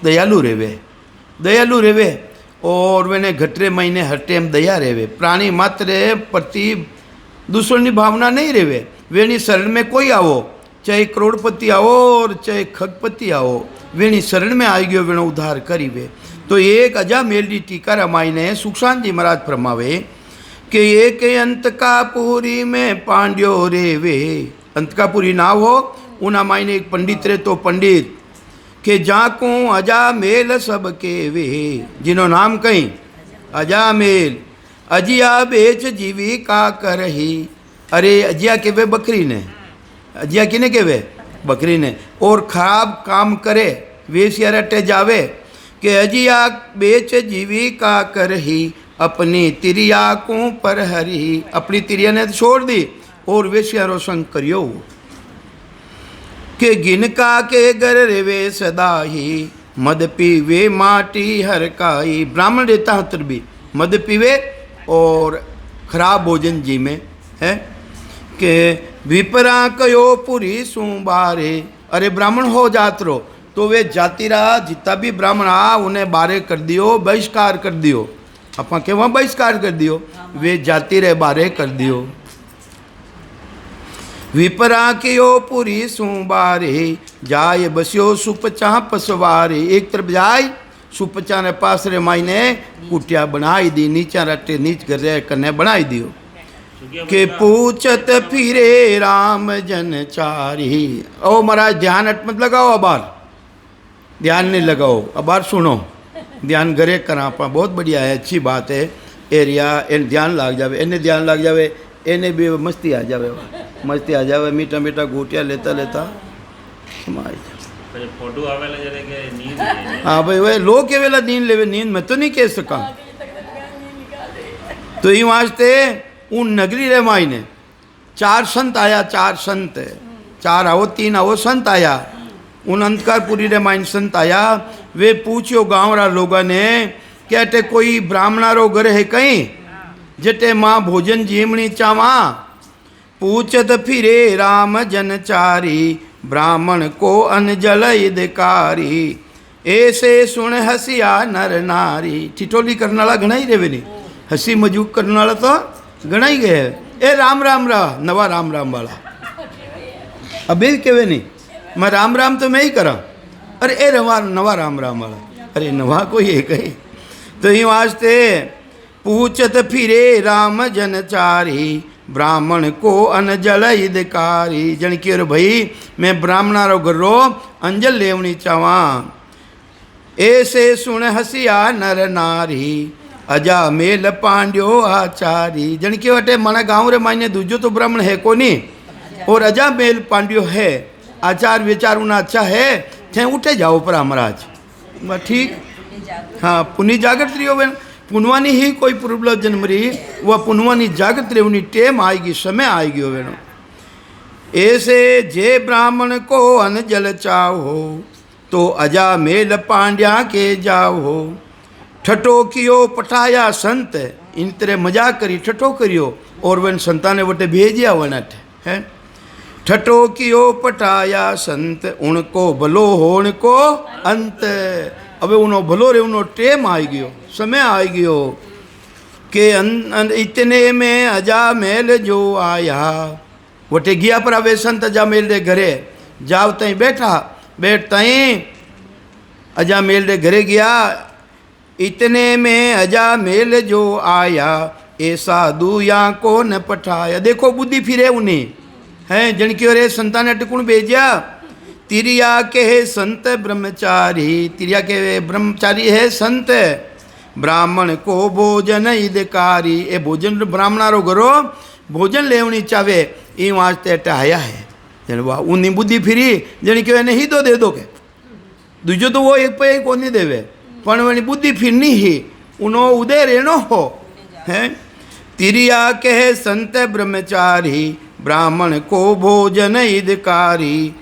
दयालु रेवे, दयालु रेवे और वेने घटरे महीने हर टाइम दया रेवे। प्राणी मात्र प्रति दूसरों की भावना नहीं रेवे। वेनी शरण में कोई आवो, चाहे करोड़पति आओ और चाहे खगपति आओ, वेनी शरण में आई गयो वेनो उद्धार करीवे। तो एक अजा मेलडी टीका रामायण है सुखशांत जी महाराज फरमावे कि एक अंतकापुरी में पांड्यो रेवे। अंतकापुरी नाव हो उना मायने एक पंडित रे, तो पंडित के जाकू अजा मेल सब के वे, जिनो नाम कहीं अजा मेल। अजिया बेच जीविका करही। अरे अजिया के वे बकरी ने, अजिया किने के वे बकरी ने। और खराब काम करे वेश्या रटे जावे कि अजिया बेच जीविका करही, अपनी तिरिया को पर हरी। अपनी तिरिया ने छोड़ दी और वेश्या रो संग करियो के गिनका के घर रेवे सदा ही, मद पीवे माटी हरकाई। ब्राह्मण देता हतर भी मद पीवे और खराब भोजन जी में है के विपरा कयो पुरी सुबारे। अरे ब्राह्मण हो जात रो तो वे जाति रहा जितना भी ब्राह्मण आ उन्हें बारे कर दियो, बहिष्कार कर दियो। अपा के वहाँ बहिष्कार कर दियो, वे जाति रे बारे कर दियो। विपरा कियो पुरी सुबारे, जाय बस्यो सुपचा पसवारे। एक तरफ जाय सुपचा ने पास रे मायने कुटिया बनाई दी, नीचा रटे नीच करे कने बनाई दियो के पूछत फिरे राम जन चारी। ओ महाराज ध्यान अट मत लगाओ, अबार ध्यान नहीं लगाओ, अबार सुनो, ध्यान घरे करा पा। बहुत बढ़िया है, अच्छी बात है। एरिया इन ध्यान लग जावे, इन्हें ध्यान लग जावे, इन्हें भी मस्ती आ जावे, मस्ती आ जावे। मीठा मीठा घूटिया लेता लेता फोटो आवेला जरे के नींद। हाँ भाई वह लोग के वेला नींद लेवे, नींद मैं तो नहीं कह सका। तो ये वास्ते उन नगरी रे मायने चार संत आया, चार संत, चार आओ तीन आओ संत आया। उन अंधकारपुरी रे मायने संत आया। वे पूछियो गाँव रा लोगों ने कहते कोई ब्राह्मणारो घर है कहीं जटे माँ भोजन जीवनी चावा। पूछत फिरे राम जनचारी, ब्राह्मण को अनजल इदकारी। ऐसे सुन हसिया नर नारी। ठिठोली करने वाला घना ही रेवे नहीं, हसी मजूक करने वाला तो घना ही गए। ए राम राम रा नवा राम राम वाला अबे केवे नहीं, मैं राम राम तो मैं ही करा। अरे ए रवा नवा राम राम वाला, अरे नवा कोई है कहीं। तो ये वास्ते पूछत फिरे राम जनचारी, ब्राह्मण को अनजल इदकारी। जन की अरे भाई मैं ब्राह्मणा रो गरो अंजल लेवनी चावा। ऐसे सुन हसिया नर नारी, अजा मेल पांड्यो आचारी। जन की वटे मना गाँव रे मायने दूजो तो ब्राह्मण है को नहीं, और अजा मेल पांड्यो है, आचार विचार उना अच्छा है। थे उठे जाओ पर महाराज ठीक। हाँ पुण्य जागृत रही हो, पुनवानी ही कोई प्रबल जन्म रही, वह पुनवानी जागृत रही, टेम आएगी, समय आएगी हो वेणो। ऐसे जे ब्राह्मण को अनजल चाहो, तो अजा मेल पांड्या के जाओ। ठठो कियो पठाया संत, इन तरह मजाक करी ठठो करियो और वन संता ने वटे भेजिया वनट है। ठठो कियो पठाया संत, उनको भलो हो उनको अंत। अब उनो भलो रे उनो टेम आई गयो, समय आई गयो के इतने में अजा मेल जो आया। वटे गया पर अवे संत अजा मेल रे घरे जाव तई बैठा, बैठ तई अजा मेल रे घरे गया। इतने में अजा मेल जो आया, ऐसा दुया को न पठाया। देखो बुद्धि फिरे उन्हें हैं जन की अरे संता ने टिकुण भेजा। तिरिया के है संत ब्रह्मचारी, तिरिया के ब्रह्मचारी है संत। ब्राह्मण को भोजन इदकारी, ए भोजन ब्राह्मणारो घरो भोजन लेवनी चावे, ये वास्ते आया है। जन वाह उन्हीं बुद्धि फिरी, जन की नहीं तो दे दो के दूजो तो वो एक पे एक को नहीं देवे, पण वनी बुद्धि फिरनी ही उनो उदय रेनो हो है। तिरिया के है संत ब्रह्मचारी, ब्राह्मण को भोजन इदकारी।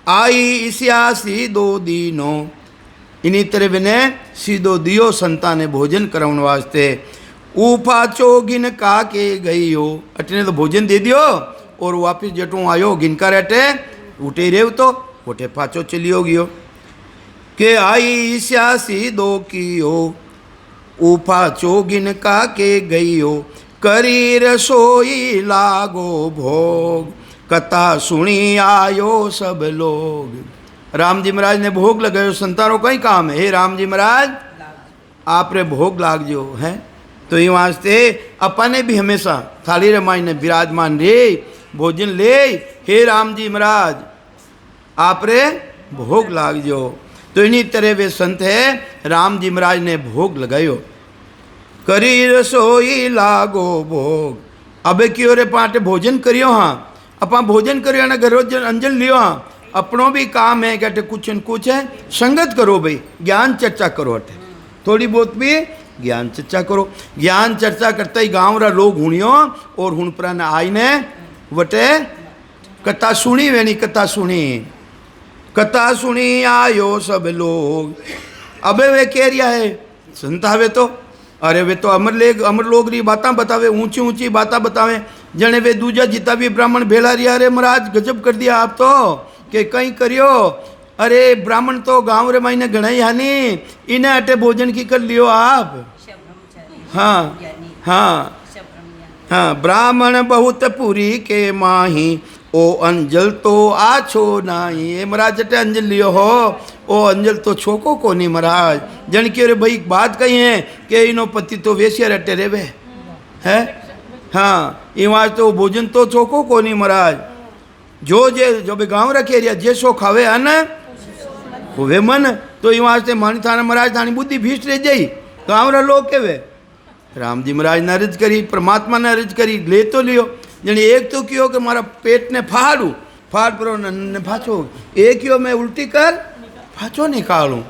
आई इसिया सीधो दीनो, इन्हीं तरह ने सीधो दियो संता ने भोजन कराउन वास्ते। ऊफा चोगिन का के गई हो, अटने तो भोजन दे दियो और वापिस जटू आयो गिनका रहते उठे रेव तो उठे पाचो चलियो गयो। के आई स्यासी दो कियो ऊफा चोगिन का के गईयो करी रसोई लागो भोग कथा सुनी आयो सब लोग। राम जी महाराज ने भोग लगायो, संतानो कई काम है, हे राम जी महाराज आप रे भोग लाग जो है। तो ये वास्ते अपने भी हमेशा थाली रमाई ने विराजमान रे भोजन ले, हे राम जी महाराज आप रे भोग लाग जो। तो इन्हीं तरह वे संत है, राम जी महाराज ने भोग लगायो करी रसोई लागो भोग। अबे क्यों रे पाटे भोजन करियो, हाँ अपा भोजन करियो ना घर अंजल लियो, हाँ अपनों भी काम है कहते कुछ न कुछ है संगत करो भाई, ज्ञान चर्चा करो अटे थोड़ी बहुत भी ज्ञान चर्चा करो। ज्ञान चर्चा करते ही गाँव रा लोग हुनियो और हुन पर आई ने वटे कथा सुनी वेनी कथा सुनी आयो सब लोग। अबे वे कह रिया है संत आवे तो, अरे वे तो अमर लोग री बातें बतावे, ऊंची ऊंची बातें बतावे, जने वे दूजा जिता भी ब्राह्मण भेला रिया। अरे महाराज गजब कर दिया आप तो कि कहीं करियो, अरे ब्राह्मण तो गांव रे मायने गणाई हानि, इन्हें अटे भोजन की कर लियो आप। हाँ हाँ हाँ, ब्राह्मण बहुत पूरी के माही ओ अंजल तो आछो नाही। ये महाराज अटे अंजल लियो हो, ओ अंजल तो छोको को नहीं महाराज। जन के रे भाई बात कही है कि इनो पति तो वेश्या रटे रेवे है, हाँ ये तो भोजन तो छोको को नहीं महाराज। जो भी गाँव रखे रिया जैसो खावे अन होवे मन। तो ये वास्ते मानी थाना महाराज थानी बुद्धि भीष्ट रह जाई। गाँव रा लोग केवे राम जी महाराज ने अर्ज करी, परमात्मा ने अर्ज करी, ले तो लियो। जने एक तो क्यों कि मारा पेट ने फाड़ू फाड़ परो ने फाचो, एक क्यों मैं उल्टी कर फाचो निकालूं।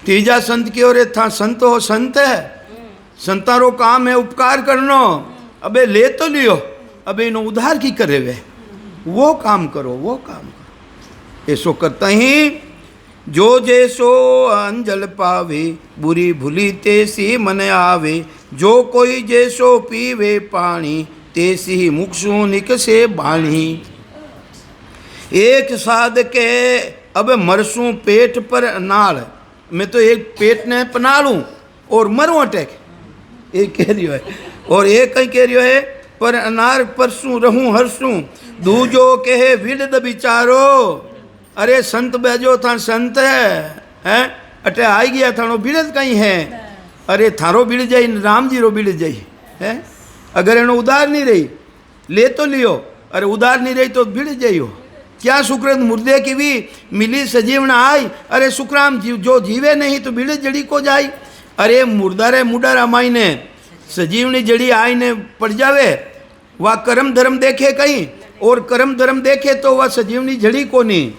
तीजा संत की ओर था संत हो संत है, संतारो काम है उपकार करनो। अबे ले तो लियो, अबे इनो उधार की करे वे, वो काम करो वो काम करो। ऐसो करता ही जो जैसो अंजल पावे बुरी भूली तेसी मन आवे। जो कोई जैसो पीवे पानी तेसी मुखसु निकसे बाणी। एक साध के अब मरसू पेट पर नाल, मैं तो एक पेट ने पनालूं और मरूं अटैक, एक कह रही है। और एक कहीं कह रही है पर अनार परसू रहूं हरसू दूजो कहे विद विचारो। अरे संत बैजो था संत है अटे आई गया थानो बिड़द कहीं है। अरे थारो बिड़ जाई राम जी रो बिड़ जाई है। अगर एनो उधार नहीं रही ले तो लियो, अरे उधार नहीं रही तो बिड़ जाइयो। क्या सुकृत मुर्दे की भी मिली सजीवना आई। अरे सुखराम जो जीवे नहीं तो बिड़ जड़ी को जाई। अरे मुर्दारे मुडारा माई ने सजीवनी जड़ी आई ने पड़ जावे, वह कर्म धर्म देखे कहीं और कर्म धर्म देखे तो वह सजीवनी जड़ी को नहीं।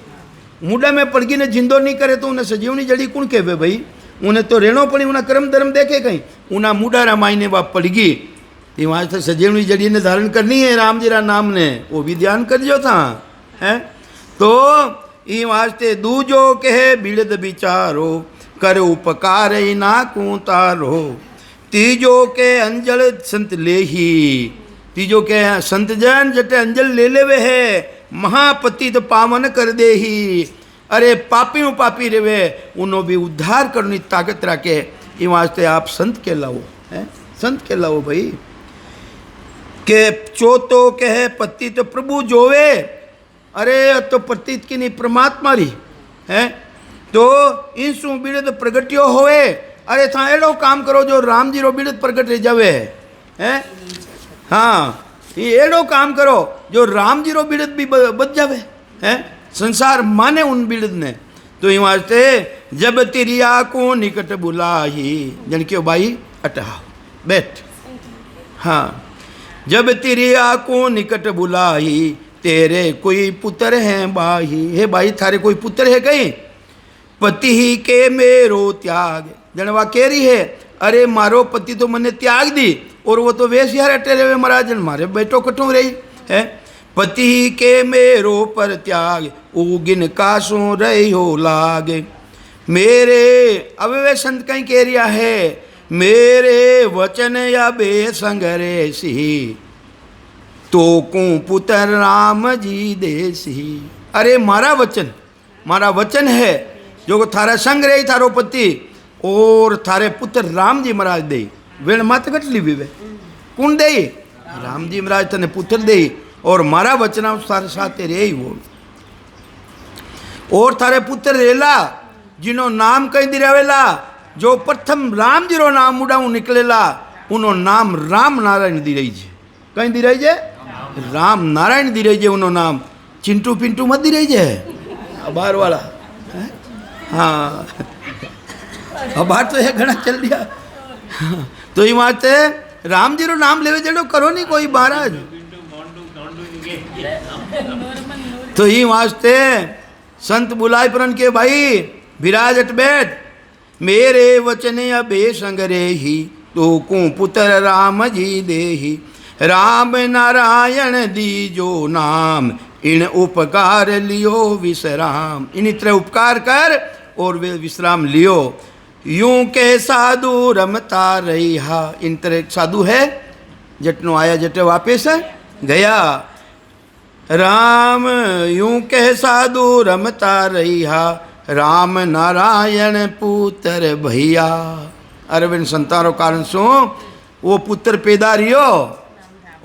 मुडा में पड़गी ने जिंदो नहीं करे तो उन्हें सजीवनी जड़ी कौन कहे भाई, उन्हें तो रेणो पड़ी, उन्हें कर्म धर्म देखे कहीं उन्हें मुडारा माई ने वह पड़गी। तो वहाँ से सजीवनी जड़ी ने धारण करनी है राम जी रा नाम ने, वो भी ध्यान कर जो था है। तो ये वास्ते दूजो कहे बिड़द विचारो कर उपकार ना कूतारो। तीजो के अंजल संत ले ही, तीजो के संत जन जटे अंजल ले लेवे है महापति तो पावन कर दे ही। अरे पापी पापी रेवे उन्हों भी उद्धार करनी ताकत रखे। ये वास्ते आप संत के लाओ है, संत के लाओ भाई। के चौथो कहे पति तो प्रभु जोवे। अरे तो पतित की नहीं परमात्मा री है। तो इंसु बिड़द प्रगट्यो होए। अरे था एडो काम करो जो राम जी रो बिड़द प्रगट रह जावे है। हाँ ये एडो काम करो जो राम जी रो बिड़द भी बच जावे है, संसार माने उन बिड़द ने। तो ये वास्ते जब तिरिया को निकट बुलाई, जन क्यों भाई अटहा बैठ। हाँ जब तिरिया को निकट बुलाई तेरे कोई पुत्र है बाही। हे भाई थारे कोई पुत्र है कहीं, पति ही के मेरो त्याग। जनवा कह रही है अरे मारो पति तो मैंने त्याग दी और वो तो वेश्या रटे रहे महाराज, मारे बेटो कटू रही है। पति ही के मेरो पर त्याग उगिन कासों रही हो लागे। मेरे अब वे संत कहीं कह रिया है मेरे वचन या बेसंग रे सी तो को पुत्र राम जी देसी। अरे मारा वचन है जो थारा संग रही थारो पति और थारे पुत्र राम जी महाराज दे वेण मत कटली भी वे कौन दे राम जी महाराज तने पुत्र दे और मारा वचना थारे साथ रे ही वो और थारे पुत्र रेला जिनो नाम कहीं दिरावेला जो प्रथम राम जी रो नाम मुडाऊ निकलेला उनो नाम राम नारायण दी रही है कहीं दी रही है राम नारायण दी रही है उनो नाम चिंटू पिंटू मत दी रही है बाहर वाला हाँ अब बाहर तो है घना चल दिया तो ये माते राम जी रो नाम लेवे जड़ो करो नहीं कोई महाराज तो ये वास्ते संत बुलाए परन के भाई विराज अट बैठ मेरे वचन अबे संग रे ही तो को पुत्र राम जी दे ही राम नारायण दीजो नाम इन उपकार लियो विश्राम इन तरह उपकार कर और वे विश्राम लियो यूं के साधु रमता रही हा इन तरह साधु है जटनो आया जटे वापिस गया राम यूं के साधु रमता रही हा राम नारायण पुत्र भैया अरविंद संतारो कारण सो वो पुत्र पैदा रियो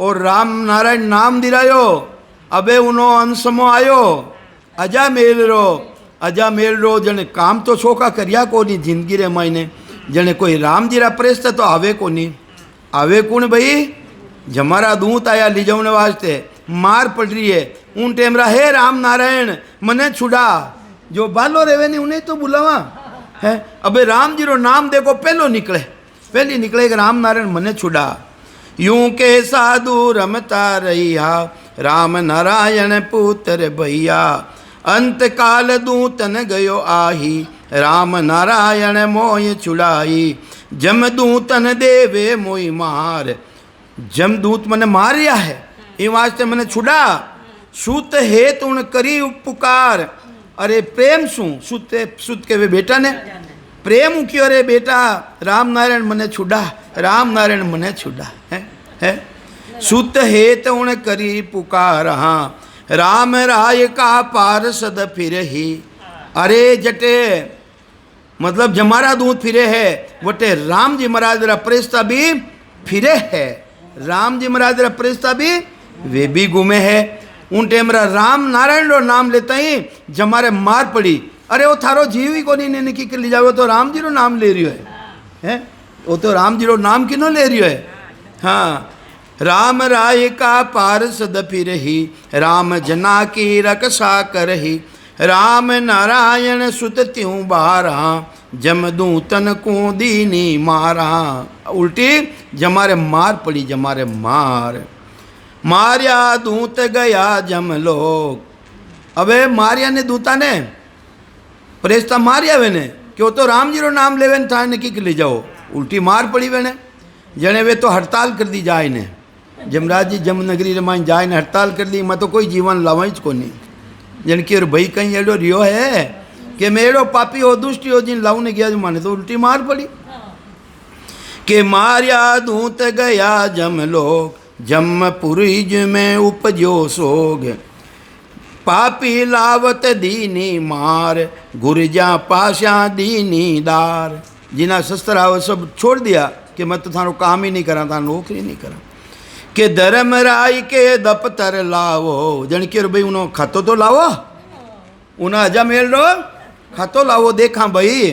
और राम नारायण नाम दिरायो अबे उनो अंशमो आयो अजा मेल रो जने काम तो छोका करिया कोनी जिंदगी रे मायने जने कोई राम जी रा प्रेस तो आवे कोनी आवे कौन भाई जमारा दूत आया ली जाने वास्ते मार पड़ रही है उन टेम रा हे राम नारायण मने छुड़ा जो बालो रेवे नहीं उन्हें तो बुलावा है अबे राम जी रो नाम देखो पहली निकले कि राम नारायण मने छुड़ा यूं के साधु रमता रहिया राम नारायण पुत्र भैया अंत काल दूतन गयो आही राम नारायण मोय छुड़ाई जम दूतन देवे मोई मार जम दूत मने मारिया है ये वास्ते मने छुड़ा सुत हेत उन करी पुकार अरे प्रेम सुत के वे बेटा ने प्रेम क्यों रे बेटा राम नारायण मने छुड़ा राम नारायण मने छुड़ा है सुत हेत उन करी पुकार हाँ राम राय का पार्षद फिर ही अरे जटे मतलब जमारा दूत फिरे है वटे राम जी महाराज रा प्रेस्ता भी फिरे है राम जी महाराज रा प्रेस्ता भी वे भी घूमे है उन टेमरा राम नारायण रो नाम लेता ही जमारे मार पड़ी अरे वो थारो जीव ही को नहीं निकी कर ली जावे तो राम जी रो नाम ले रही है वो तो राम जी रो नाम किनो ले रही है हाँ राम राय का पार्षद फिर ही राम जना की रक्षा कर ही राम नारायण सुत त्यों बारा जम दूतन को दीनी मारा उल्टी जमारे मार पड़ी जमारे मारिया दूत गया जम लोग अबे मारिया ने दूता ने प्रेस्ता मारिया वेने क्यों तो राम जी रो नाम लेवे था ने की ले जाओ उल्टी मार पड़ी वेने जने वे तो हड़ताल कर दी जाए ने जमराज जी जमनगरी रमाइन जाए ने हड़ताल कर दी मैं तो कोई जीवन लावाइज को नहीं जन की और भाई कहीं एडो रियो है कि मेरो पापी हो दुष्ट हो जिन लाऊ ने गया जो माने तो उल्टी मार पड़ी के मारिया दूत गया जम लोग जमपुरीज में उपजो सोग पापी लावत दीनी मार गुरजा पाशा दीनी दार जिना शस्त्र आव सब छोड़ दिया कि मैं तो थारो काम ही नहीं करा था नौकरी नहीं करा के धर्म राय के दफ्तर लावो जन के भाई उन्होंने खातो तो लावो उन्हें अजा मेल रो खातो लावो देखा भाई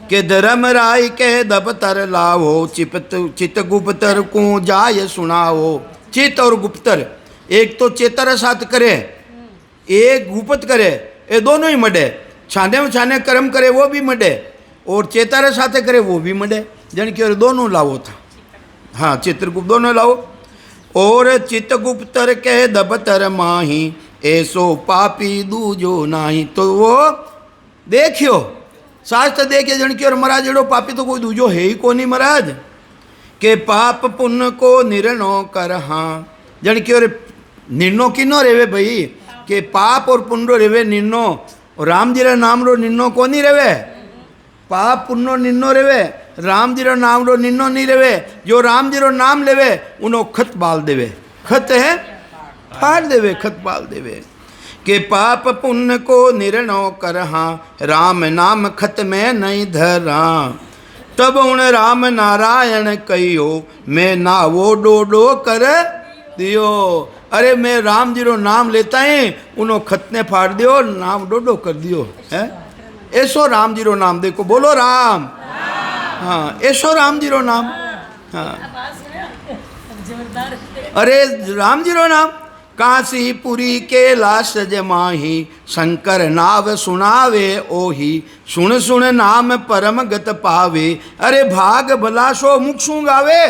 के धर्म राय के दफ्तर लावो चित गुप्तर को जाय सुनाओ चित और गुप्तर एक तो चेतर साथ करे एक गुप्त करे ये दोनों ही मडे छाने में छाने कर्म करे वो भी मडे और चेतर साथ करे वो भी मडे जन की दोनों लावो था हाँ चित्रगुप्त दोनों लाओ और चित्तगुप्तर के दफ्तर माही ऐसो पापी दूजो नाही तो वो देखियो शास्त्र देखिए जन की और महाराज एड़ो पापी तो कोई दूजो है ही को नहीं महाराज के पाप पुण्य को निर्णो कर हाँ जन की और निर्णो किनो रेवे भाई के पाप और पुण्य रेवे निर्णो और राम जी रा नाम रो निर्णो को नहीं रेवे पाप पुण्य निर्णो रेवे राम जी रो नाम रो निर्णो नहीं रेवे जो राम जी रो नाम लेवे उनो खत बाल देवे खत है फाड़ देवे खत बाल देवे के पाप पुण्य को निर्णय करहा, राम नाम खत में नहीं धरा। तब उन राम नारायण कहियो, मैं ना वो डो कर दियो। अरे मैं राम जी रो नाम लेता है, उन्हों खत ने फाड़ दियो, नाम डो कर दियो है। ऐसो राम जी रो नाम, देखो बोलो राम, हाँ ऐसो राम जी रो नाम, हाँ अरे राम जी रो नाम। काशीपुरी के लाश जमाही, शंकर नाव सुनावे ओही, सुन सुन नाम परम गत पावे। अरे भाग भला सो मुख सु गावे।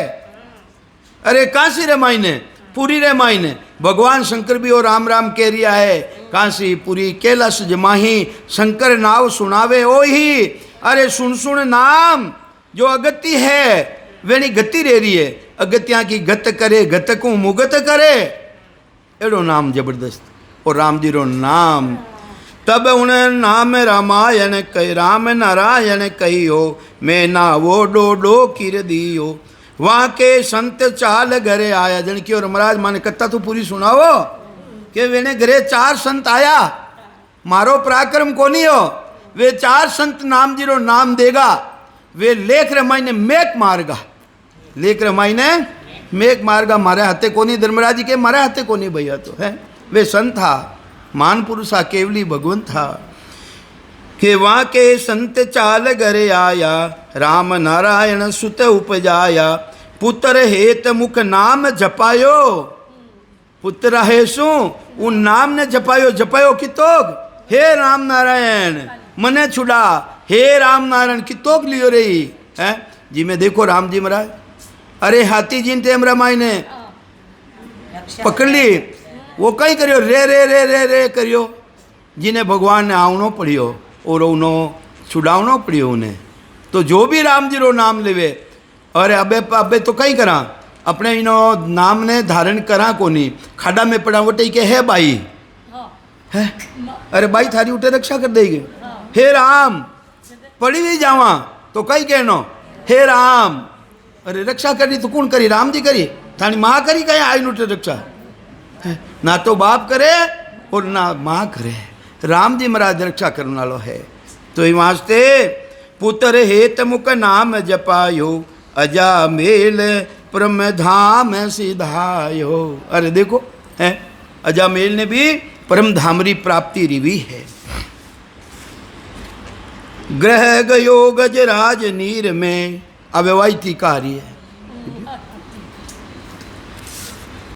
अरे काशी रे मायने, पुरी रे मायने भगवान शंकर भी और राम राम कह रिया है। काशीपुरी कैलाश जमाही, शंकर नाव सुनावे ओही। अरे सुन सुन नाम, जो अगति है वेणी गति रह रही है, अगत्या की गत करे, गत को मुगत करे, एड़ो नाम जबरदस्त। और राम जी रो नाम। तब उन नाम रामायण कह, राम नारायण कहियो, मैं ना वो डो किर दियो। वहाँ के संत चाल घरे आया। जन की और महाराज माने कथा तो पूरी सुनाओ कि वेने घरे 4 संत आया, मारो पराक्रम कोनी हो। वे 4 संत नाम जी रो नाम देगा, वे लेख रमाई ने मेक मारगा, लेख रमाई ने मेघ मार्गा। मारे हाथे कोनी, धर्मराज जी के मारे हाथे कोनी भैया तो है। वे संत था, मान पुरुषा केवली भगवंत था। के वहाँ के संत चाल घरे आया, राम नारायण सुत उपजाया। पुत्र हेत मुख नाम जपायो, पुत्र है सु उन नाम ने जपायो। जपायो कितोग, हे राम नारायण मने छुड़ा, हे राम नारायण कितोग लियो रही है जी। मैं देखो राम जी महाराज, अरे हाथी जी टेम रमाई ने पकड़ ली, वो कई करियो रे रे रे रे रे करियो, जिन्हें भगवान ने आवनो पड़ियो और उनो छुड़ावनो पड़ियो उन्हें। तो जो भी राम जी रो नाम लेवे, अरे अबे तो कई करा, अपने इनो नाम ने धारण करा कोनी, खाड़ा में पड़ा वो के है बाई है। अरे बाई थारी उठे रक्षा कर देगी, हे राम पड़ी भी जावा तो कई कहनो हे राम। अरे रक्षा करी तो कौन करी, राम जी करी, थानी माँ करी कहीं आई उठे रक्षा, ना तो बाप करे और ना माँ करे, राम जी महाराज रक्षा करने वालो है। तो ये वास्ते पुत्र हेत मुख नाम जपायो, अजा मेल परम धाम सिधायो। अरे देखो है, अजा मेल ने भी परम धामरी प्राप्ति रिवी है। ग्रह गयो गजराज नीर में, अव्यवाही थी कार्य है।